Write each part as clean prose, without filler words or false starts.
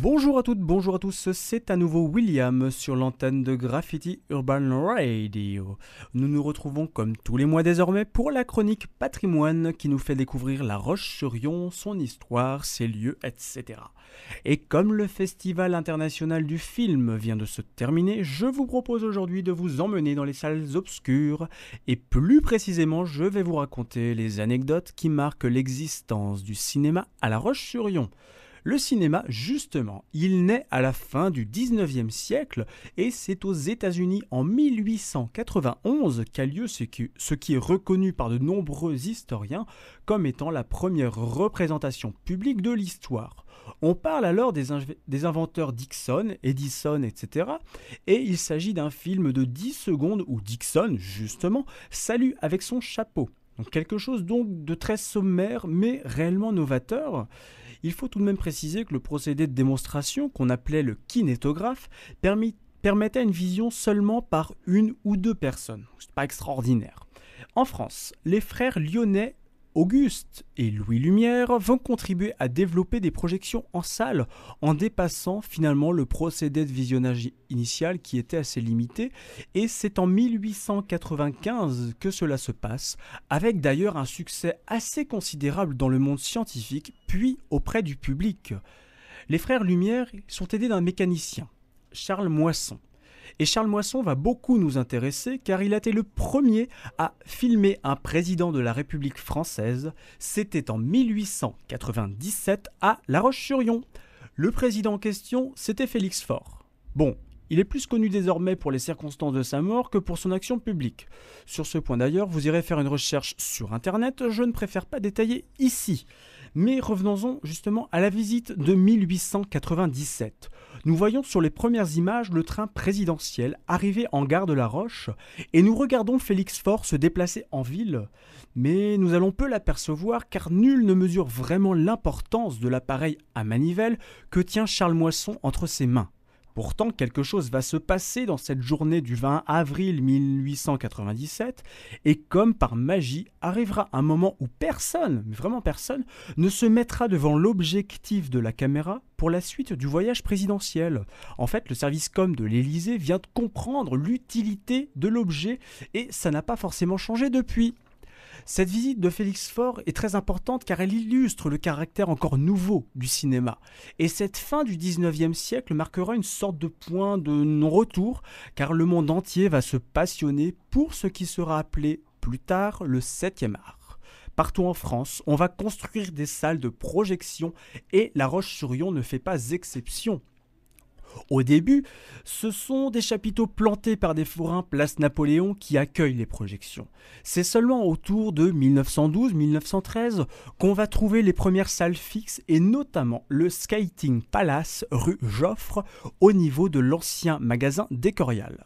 Bonjour à toutes, bonjour à tous, c'est à nouveau William sur l'antenne de Graffiti Urban Radio. Nous nous retrouvons comme tous les mois désormais pour la chronique patrimoine qui nous fait découvrir La Roche-sur-Yon, son histoire, ses lieux, etc. Et comme le Festival international du film vient de se terminer, je vous propose aujourd'hui de vous emmener dans les salles obscures et plus précisément je vais vous raconter les anecdotes qui marquent l'existence du cinéma à La Roche-sur-Yon. Le cinéma, justement, il naît à la fin du 19e siècle et c'est aux États-Unis en 1891 qu'a lieu ce qui est reconnu par de nombreux historiens comme étant la première représentation publique de l'histoire. On parle alors des inventeurs Dixon, Edison, etc. Et il s'agit d'un film de 10 secondes où Dixon, justement, salue avec son chapeau. Donc quelque chose donc de très sommaire mais réellement novateur. Il faut tout de même préciser que le procédé de démonstration, qu'on appelait le kinétographe, permettait une vision seulement par une ou deux personnes. C'est pas extraordinaire. En France, les frères lyonnais Auguste et Louis Lumière vont contribuer à développer des projections en salle en dépassant finalement le procédé de visionnage initial qui était assez limité et c'est en 1895 que cela se passe avec d'ailleurs un succès assez considérable dans le monde scientifique puis auprès du public. Les frères Lumière sont aidés d'un mécanicien, Charles Moisson. Et Charles Moisson va beaucoup nous intéresser car il a été le premier à filmer un président de la République française. C'était en 1897 à La Roche-sur-Yon. Le président en question, c'était Félix Faure. Bon, il est plus connu désormais pour les circonstances de sa mort que pour son action publique. Sur ce point d'ailleurs, vous irez faire une recherche sur internet, je ne préfère pas détailler ici. Mais revenons-en justement à la visite de 1897. Nous voyons sur les premières images le train présidentiel arriver en gare de La Roche et nous regardons Félix Faure se déplacer en ville. Mais nous allons peu l'apercevoir car nul ne mesure vraiment l'importance de l'appareil à manivelle que tient Charles Moisson entre ses mains. Pourtant, quelque chose va se passer dans cette journée du 20 avril 1897 et comme par magie, arrivera un moment où personne, mais vraiment personne, ne se mettra devant l'objectif de la caméra pour la suite du voyage présidentiel. En fait, le service com de l'Élysée vient de comprendre l'utilité de l'objet et ça n'a pas forcément changé depuis. Cette visite de Félix Faure est très importante car elle illustre le caractère encore nouveau du cinéma. Et cette fin du 19e siècle marquera une sorte de point de non-retour car le monde entier va se passionner pour ce qui sera appelé plus tard le 7e art. Partout en France, on va construire des salles de projection et La Roche-sur-Yon ne fait pas exception. Au début, ce sont des chapiteaux plantés par des forains place Napoléon qui accueillent les projections. C'est seulement autour de 1912-1913 qu'on va trouver les premières salles fixes et notamment le Skating Palace rue Joffre au niveau de l'ancien magasin d'Écorial.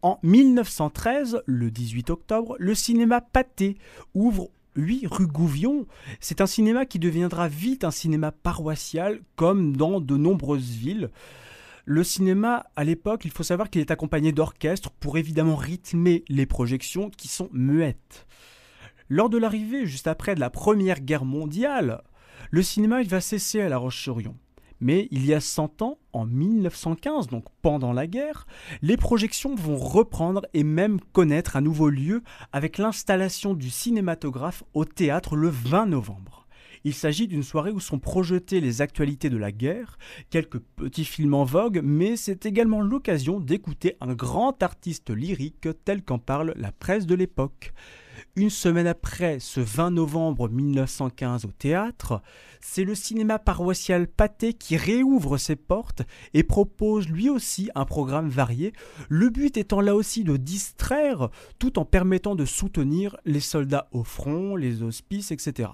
En 1913, le 18 octobre, le cinéma Pathé ouvre 8 rue Gouvion. C'est un cinéma qui deviendra vite un cinéma paroissial comme dans de nombreuses villes. Le cinéma, à l'époque, il faut savoir qu'il est accompagné d'orchestres pour évidemment rythmer les projections qui sont muettes. Lors de l'arrivée, juste après de la Première Guerre mondiale, le cinéma il va cesser à La Roche-sur-Yon. Mais il y a 100 ans, en 1915, donc pendant la guerre, les projections vont reprendre et même connaître un nouveau lieu avec l'installation du cinématographe au théâtre le 20 novembre. Il s'agit d'une soirée où sont projetées les actualités de la guerre, quelques petits films en vogue, mais c'est également l'occasion d'écouter un grand artiste lyrique tel qu'en parle la presse de l'époque. Une semaine après ce 20 novembre 1915 au théâtre, c'est le cinéma paroissial Pathé qui réouvre ses portes et propose lui aussi un programme varié, le but étant là aussi de distraire tout en permettant de soutenir les soldats au front, les hospices, etc.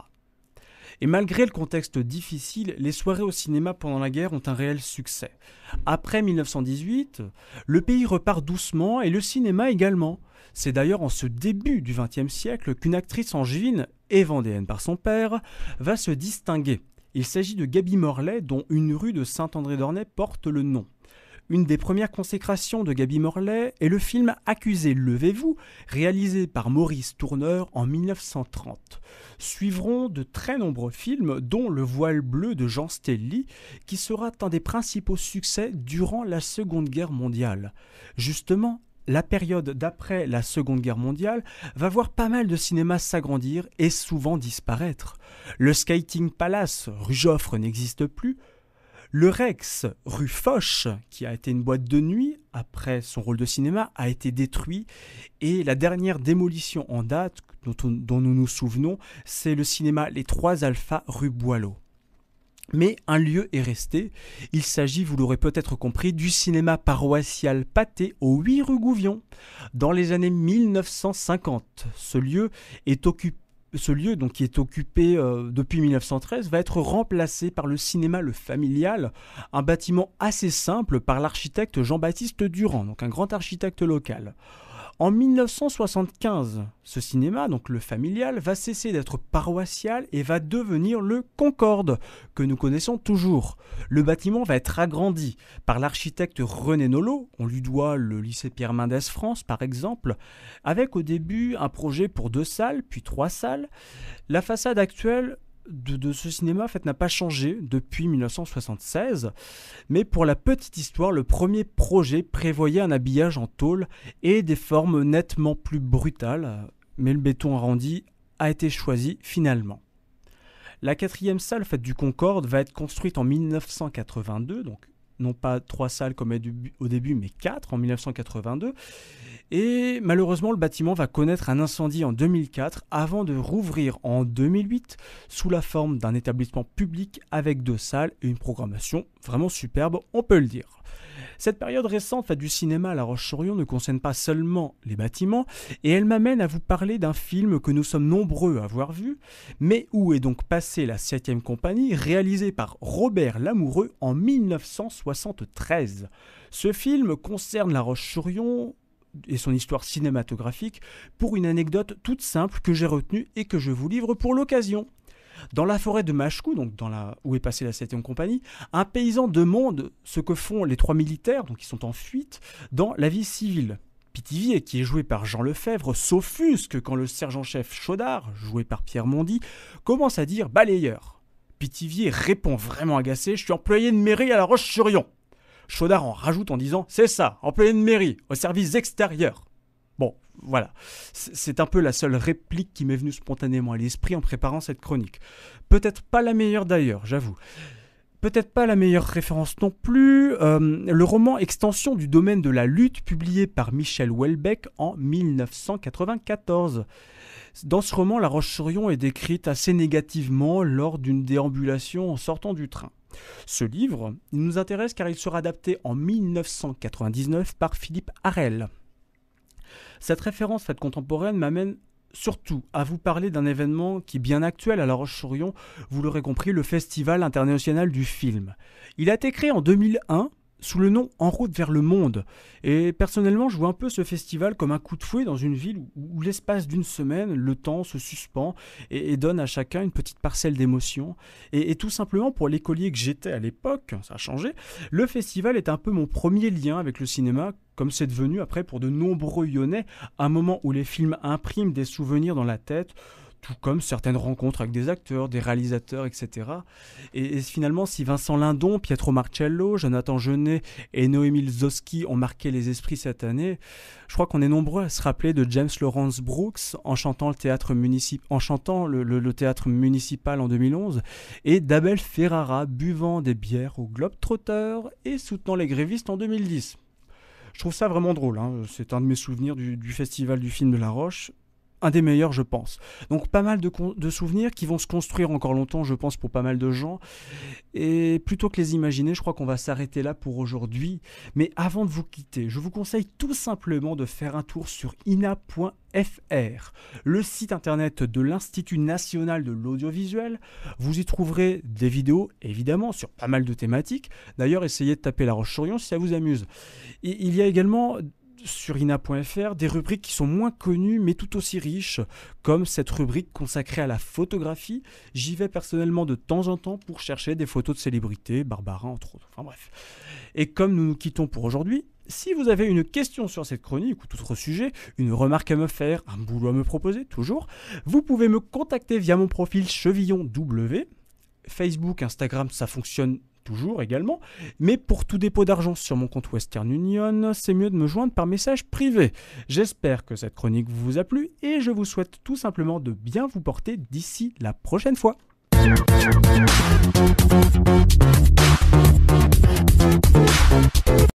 Et malgré le contexte difficile, les soirées au cinéma pendant la guerre ont un réel succès. Après 1918, le pays repart doucement et le cinéma également. C'est d'ailleurs en ce début du XXe siècle qu'une actrice angevine, et vendéenne par son père, va se distinguer. Il s'agit de Gaby Morlet, dont une rue de Saint-André-d'Ornay porte le nom. Une des premières consécrations de Gaby Morley est le film Accusé, levez-vous, réalisé par Maurice Tourneur en 1930. Suivront de très nombreux films, dont Le Voile bleu de Jean Stelly, qui sera un des principaux succès durant la Seconde Guerre mondiale. Justement, la période d'après la Seconde Guerre mondiale va voir pas mal de cinémas s'agrandir et souvent disparaître. Le Skating Palace, rue Joffre, n'existe plus. Le Rex, rue Foch, qui a été une boîte de nuit après son rôle de cinéma, a été détruit. Et la dernière démolition en date, dont nous nous souvenons, c'est le cinéma Les Trois Alphas, rue Boileau. Mais un lieu est resté. Il s'agit, vous l'aurez peut-être compris, du cinéma paroissial Pathé au 8 rue Gouvion. Dans les années 1950, ce lieu qui est occupé depuis 1913 va être remplacé par le cinéma Le Familial, un bâtiment assez simple par l'architecte Jean-Baptiste Durand, donc un grand architecte local. En 1975, ce cinéma, donc le Familial, va cesser d'être paroissial et va devenir le Concorde, que nous connaissons toujours. Le bâtiment va être agrandi par l'architecte René Nolot, on lui doit le lycée Pierre Mendès France par exemple, avec au début un projet pour 2 salles, puis 3 salles. La façade actuelle de ce cinéma en fait, n'a pas changé depuis 1976, mais pour la petite histoire, le premier projet prévoyait un habillage en tôle et des formes nettement plus brutales, mais le béton arrondi a été choisi finalement. La 4e salle faite du Concorde va être construite en 1982, donc non pas 3 salles comme au début, mais 4 en 1982. Et malheureusement, le bâtiment va connaître un incendie en 2004 avant de rouvrir en 2008 sous la forme d'un établissement public avec 2 salles et une programmation vraiment superbe, on peut le dire. Cette période récente du cinéma à La Roche-sur-Yon ne concerne pas seulement les bâtiments, et elle m'amène à vous parler d'un film que nous sommes nombreux à avoir vu, mais où est donc passée la 7e compagnie, réalisé par Robert Lamoureux en 1973. Ce film concerne La Roche-sur-Yon et son histoire cinématographique pour une anecdote toute simple que j'ai retenue et que je vous livre pour l'occasion. Dans la forêt de Machecou, donc où est passée la 7e compagnie, un paysan demande ce que font les 3 militaires, donc qui sont en fuite, dans la vie civile. Pithiviers, qui est joué par Jean Lefebvre, s'offusque quand le sergent-chef Chaudard, joué par Pierre Mondy, commence à dire « balayeur ». Pithiviers répond vraiment agacé « je suis employé de mairie à La Roche-sur-Yon ». Chaudard en rajoute en disant « c'est ça, employé de mairie, au service extérieur ». Bon, voilà, c'est un peu la seule réplique qui m'est venue spontanément à l'esprit en préparant cette chronique. Peut-être pas la meilleure d'ailleurs, j'avoue. Peut-être pas la meilleure référence non plus, le roman Extension du domaine de la lutte, publié par Michel Houellebecq en 1994. Dans ce roman, La Roche-sur-Yon est décrite assez négativement lors d'une déambulation en sortant du train. Ce livre nous intéresse car il sera adapté en 1999 par Philippe Harel. Cette référence faite contemporaine m'amène surtout à vous parler d'un événement qui est bien actuel à La Roche-sur-Yon, vous l'aurez compris, le Festival international du film. Il a été créé en 2001 sous le nom En route vers le monde. Et personnellement, je vois un peu ce festival comme un coup de fouet dans une ville où l'espace d'une semaine, le temps se suspend et donne à chacun une petite parcelle d'émotion. Et tout simplement, pour l'écolier que j'étais à l'époque, ça a changé, le festival est un peu mon premier lien avec le cinéma, comme c'est devenu après pour de nombreux Lyonnais, un moment où les films impriment des souvenirs dans la tête, tout comme certaines rencontres avec des acteurs, des réalisateurs, etc. Et finalement, si Vincent Lindon, Pietro Marcello, Jonathan Jeunet et Noémie Lzowski ont marqué les esprits cette année, je crois qu'on est nombreux à se rappeler de James Lawrence Brooks en chantant le théâtre municipal en 2011 et d'Abel Ferrara buvant des bières au Globetrotter et soutenant les grévistes en 2010. Je trouve ça vraiment drôle, hein. C'est un de mes souvenirs du Festival du film de La Roche. Un des meilleurs, je pense. Donc pas mal de souvenirs qui vont se construire encore longtemps, je pense, pour pas mal de gens. Et plutôt que les imaginer, je crois qu'on va s'arrêter là pour aujourd'hui. Mais avant de vous quitter, je vous conseille tout simplement de faire un tour sur ina.fr, le site internet de l'Institut national de l'audiovisuel. Vous y trouverez des vidéos, évidemment, sur pas mal de thématiques. D'ailleurs, essayez de taper La Roche-sur-Yon si ça vous amuse. Et il y a également sur ina.fr des rubriques qui sont moins connues mais tout aussi riches, comme cette rubrique consacrée à la photographie. J'y vais personnellement de temps en temps pour chercher des photos de célébrités, Barbara entre autres, enfin bref. Et comme nous nous quittons pour aujourd'hui, si vous avez une question sur cette chronique ou tout autre sujet, une remarque à me faire, un boulot à me proposer, toujours, vous pouvez me contacter via mon profil Chevillon W. Facebook, Instagram, ça fonctionne toujours également, mais pour tout dépôt d'argent sur mon compte Western Union, c'est mieux de me joindre par message privé. J'espère que cette chronique vous a plu et je vous souhaite tout simplement de bien vous porter d'ici la prochaine fois.